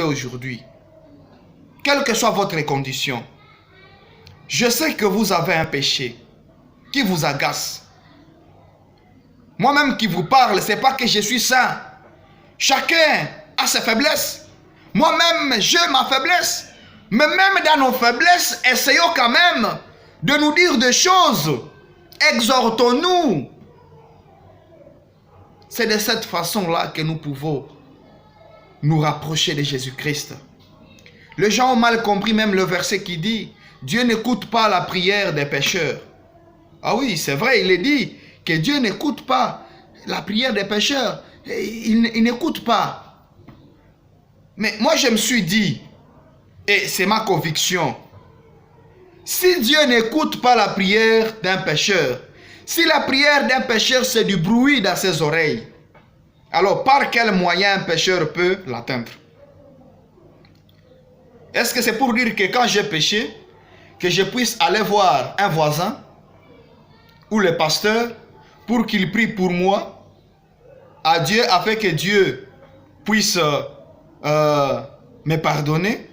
aujourd'hui, quelle que soit votre condition, je sais que vous avez un péché qui vous agace. Moi-même qui vous parle, ce n'est pas que je suis saint. Chacun a ses faiblesses. Moi-même, j'ai ma faiblesse. Mais même dans nos faiblesses, essayons quand même de nous dire des choses. Exhortons-nous. C'est de cette façon-là que nous pouvons nous rapprocher de Jésus-Christ. Les gens ont mal compris même le verset qui dit « Dieu n'écoute pas la prière des pécheurs ». Ah oui, c'est vrai, il est dit que Dieu n'écoute pas la prière des pécheurs. Il n'écoute pas. Mais moi, je me suis dit, et c'est ma conviction, si Dieu n'écoute pas la prière d'un pécheur, si la prière d'un pécheur, c'est du bruit dans ses oreilles, alors par quel moyen un pécheur peut l'atteindre? Est-ce que c'est pour dire que quand j'ai péché, que je puisse aller voir un voisin ou le pasteur pour qu'il prie pour moi à Dieu afin que Dieu puisse me pardonner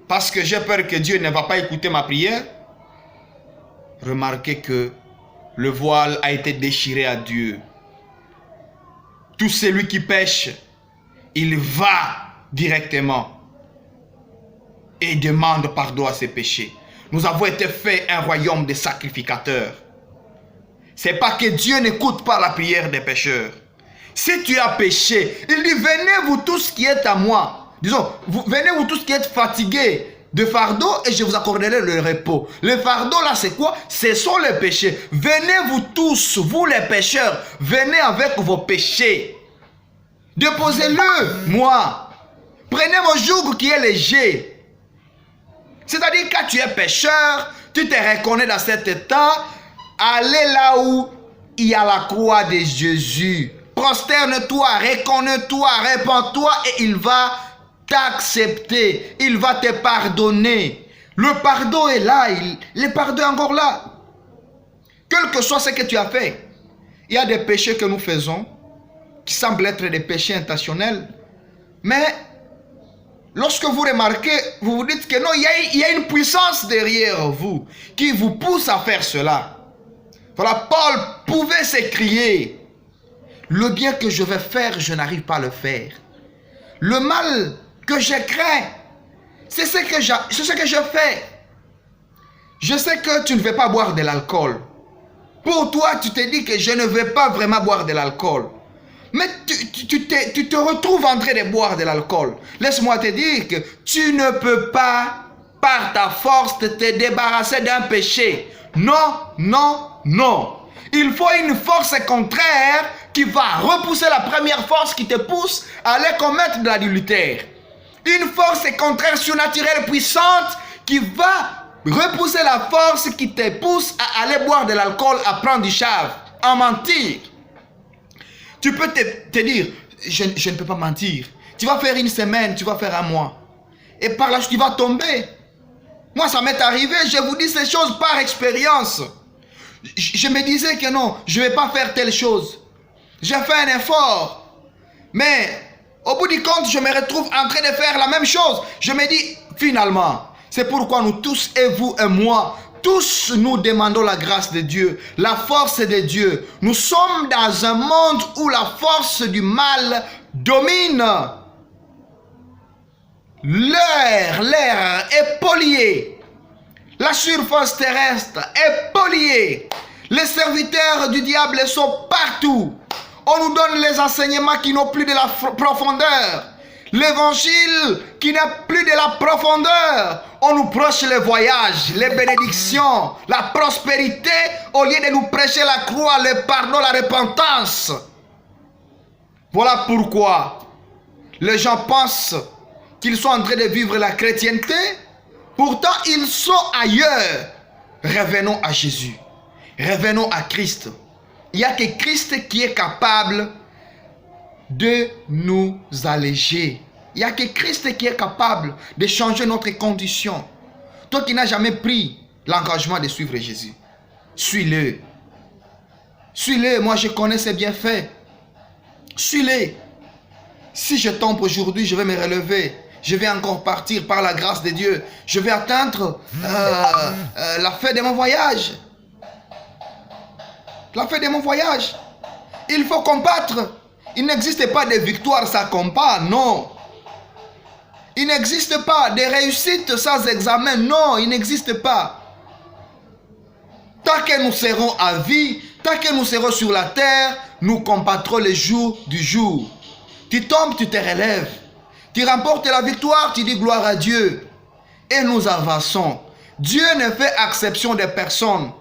parce que j'ai peur que Dieu ne va pas écouter ma prière? Remarquez que le voile a été déchiré à Dieu. Tout celui qui pêche, il va directement et demande pardon à ses péchés. Nous avons été fait un royaume de sacrificateurs. C'est pas que Dieu n'écoute pas la prière des pécheurs. Si tu as péché, il dit venez vous tous qui êtes à moi. Disons, venez vous tous qui êtes fatigués de fardeau et je vous accorderai le repos. Le fardeau là c'est quoi? Ce sont les péchés. Venez vous tous, vous les pécheurs, venez avec vos péchés. Déposez-le, moi. Prenez mon joug qui est léger. C'est-à-dire quand tu es pécheur, tu te reconnais dans cet état, allez là où il y a la croix de Jésus. Prosterne-toi, reconnais-toi, répands-toi et il va t'accepter. Il va te pardonner. Le pardon est là, le pardon est encore là. Quel que soit ce que tu as fait, il y a des péchés que nous faisons qui semblent être des péchés intentionnels. Mais lorsque vous remarquez, vous vous dites que non, il y a une puissance derrière vous qui vous pousse à faire cela. Voilà, Paul pouvait s'écrier. Le bien que je vais faire, je n'arrive pas à le faire. Le mal que je crains, c'est ce que je fais. Je sais que tu ne veux pas boire de l'alcool. Pour toi, tu te dis que je ne veux pas vraiment boire de l'alcool. Mais tu te retrouves en train de boire de l'alcool. Laisse-moi te dire que tu ne peux pas, par ta force, te débarrasser d'un péché. Non, non, non. Il faut une force contraire qui va repousser la première force qui te pousse à aller commettre de l'adultère. Une force contraire surnaturelle puissante qui va repousser la force qui te pousse à aller boire de l'alcool, à prendre du chave, à mentir. Tu peux te dire, je ne peux pas mentir. Tu vas faire une semaine, tu vas faire un mois. Et par là, tu vas tomber. Moi, ça m'est arrivé, je vous dis ces choses par expérience. Je me disais que non, je ne vais pas faire telle chose. J'ai fait un effort. Mais au bout du compte, je me retrouve en train de faire la même chose. Je me dis, finalement, c'est pourquoi nous tous, et vous et moi, tous nous demandons la grâce de Dieu, la force de Dieu. Nous sommes dans un monde où la force du mal domine. L'air est pollué. La surface terrestre est polluée. Les serviteurs du diable sont partout. On nous donne les enseignements qui n'ont plus de la profondeur. L'évangile qui n'a plus de la profondeur. On nous prêche les voyages, les bénédictions, la prospérité au lieu de nous prêcher la croix, le pardon, la repentance. Voilà pourquoi les gens pensent qu'ils sont en train de vivre la chrétienté. Pourtant, ils sont ailleurs. Revenons à Jésus. Revenons à Christ. Il n'y a que Christ qui est capable de nous alléger. Il n'y a que Christ qui est capable de changer notre condition. Toi qui n'as jamais pris l'engagement de suivre Jésus, suis-le. Suis-le, moi je connais ses bienfaits. Suis-le. Si je tombe aujourd'hui, je vais me relever. Je vais encore partir par la grâce de Dieu. Je vais atteindre la fin de mon voyage. La fin de mon voyage. Il faut combattre. Il n'existe pas de victoire sans combat, non. Il n'existe pas de réussite sans examen, non, il n'existe pas. Tant que nous serons à vie, tant que nous serons sur la terre, nous combattrons les jours du jour. Tu tombes, tu te relèves. Tu remportes la victoire, tu dis gloire à Dieu. Et nous avançons. Dieu ne fait exception de personne.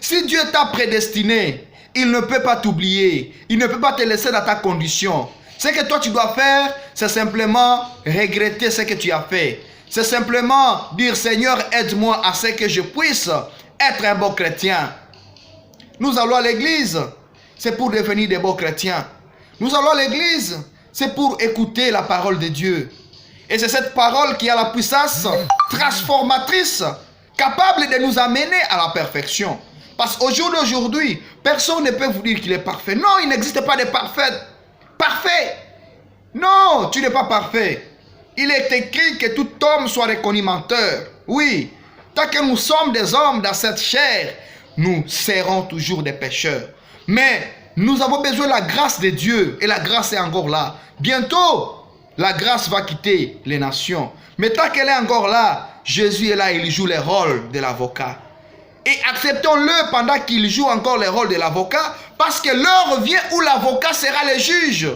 Si Dieu t'a prédestiné, il ne peut pas t'oublier. Il ne peut pas te laisser dans ta condition. Ce que toi tu dois faire, c'est simplement regretter ce que tu as fait. C'est simplement dire Seigneur, aide-moi à ce que je puisse être un bon chrétien. Nous allons à l'église, c'est pour devenir des bons chrétiens. Nous allons à l'église, c'est pour écouter la parole de Dieu. Et c'est cette parole qui a la puissance transformatrice, capable de nous amener à la perfection. Parce qu'au jour d'aujourd'hui, personne ne peut vous dire qu'il est parfait. Non, il n'existe pas de parfait. Parfait. Non, tu n'es pas parfait. Il est écrit que tout homme soit reconnu menteur. Oui, tant que nous sommes des hommes dans cette chair, nous serons toujours des pécheurs. Mais nous avons besoin de la grâce de Dieu. Et la grâce est encore là. Bientôt, la grâce va quitter les nations. Mais tant qu'elle est encore là, Jésus est là, il joue le rôle de l'avocat. Et acceptons-le pendant qu'il joue encore le rôle de l'avocat, parce que l'heure vient où l'avocat sera le juge.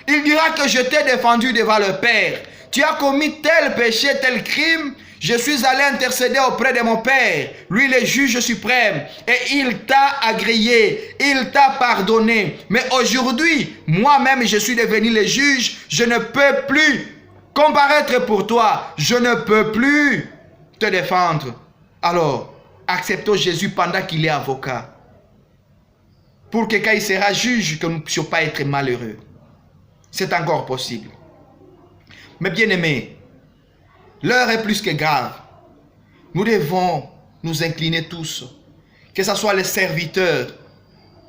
Il dira que je t'ai défendu devant le Père. Tu as commis tel péché, tel crime. Je suis allé intercéder auprès de mon Père, lui le juge suprême, et il t'a agréé, il t'a pardonné. Mais aujourd'hui, moi-même, je suis devenu le juge, je ne peux plus comparaître pour toi, je ne peux plus te défendre. Alors, acceptons Jésus pendant qu'il est avocat, pour que quand il sera juge, que nous ne puissions pas être malheureux. C'est encore possible. Mais bien aimés, l'heure est plus que grave. Nous devons nous incliner tous. Que ce soit les serviteurs.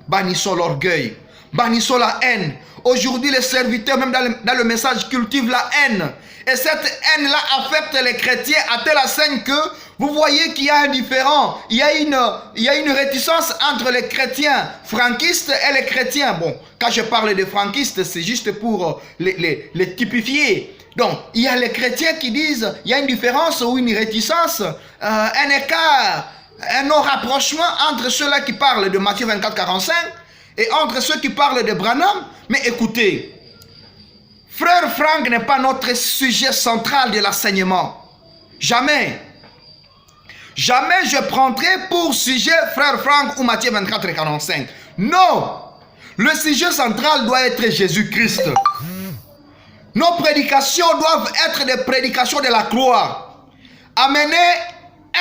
Bannissons l'orgueil. Bannissons la haine. Aujourd'hui, les serviteurs, même dans le message, cultivent la haine. Et cette haine-là affecte les chrétiens à telle enseigne que vous voyez qu'il y a un différent. Il y a une réticence entre les chrétiens franquistes et les chrétiens. Bon, quand je parle de franquistes, c'est juste pour les typifier. Donc, il y a les chrétiens qui disent, il y a une différence ou une réticence, un écart, un non-rapprochement entre ceux-là qui parlent de Matthieu 24, 45 et entre ceux qui parlent de Branham. Mais écoutez, Frère Frank n'est pas notre sujet central de l'enseignement. Jamais. Jamais je prendrai pour sujet Frère Frank ou Matthieu 24, 45. Non. Le sujet central doit être Jésus-Christ. Nos prédications doivent être des prédications de la croix. Amener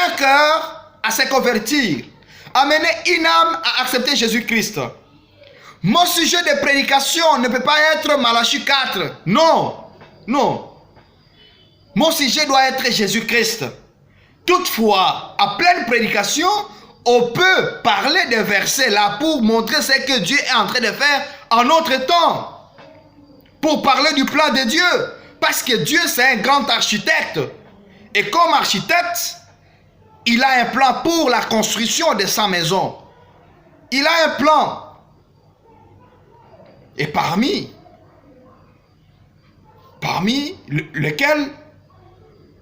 un cœur à se convertir. Amener une âme à accepter Jésus-Christ. Mon sujet de prédication ne peut pas être Malachie 4. Non. Non. Mon sujet doit être Jésus-Christ. Toutefois, à pleine prédication, on peut parler des versets là pour montrer ce que Dieu est en train de faire en notre temps. Pour parler du plan de Dieu. Parce que Dieu, c'est un grand architecte. Et comme architecte, il a un plan pour la construction de sa maison. Il a un plan. Et parmi lesquels,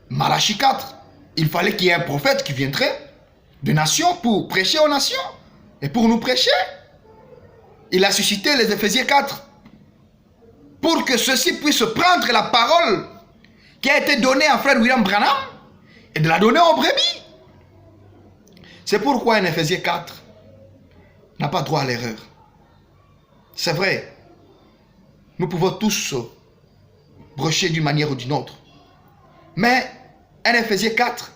Malachie 4, il fallait qu'il y ait un prophète qui viendrait de nations pour prêcher aux nations. Et pour nous prêcher, il a suscité les Éphésiens 4. Pour que ceux-ci puissent prendre la parole qui a été donnée à frère William Branham et de la donner aux brebis. C'est pourquoi en Éphésiens 4 n'a pas droit à l'erreur. C'est vrai, nous pouvons tous brocher d'une manière ou d'une autre. Mais un Éphésiens 4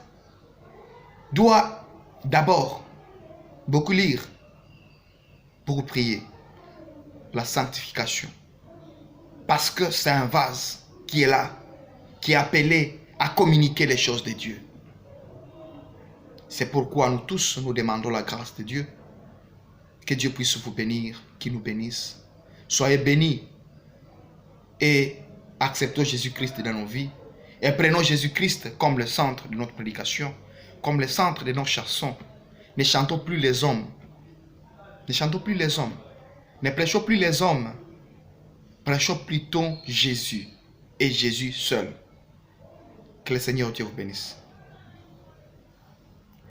doit d'abord beaucoup lire, beaucoup prier, la sanctification. Parce que c'est un vase qui est là, qui est appelé à communiquer les choses de Dieu. C'est pourquoi nous tous, nous demandons la grâce de Dieu. Que Dieu puisse vous bénir, qu'il nous bénisse. Soyez bénis. Et Acceptons Jésus-Christ dans nos vies et prenons Jésus-Christ comme le centre de notre prédication, comme le centre de nos chansons. Ne chantons plus les hommes. Ne chantons plus les hommes. Ne prêchons plus les hommes. Prêchons plutôt Jésus et Jésus seul. Que le Seigneur Dieu vous bénisse.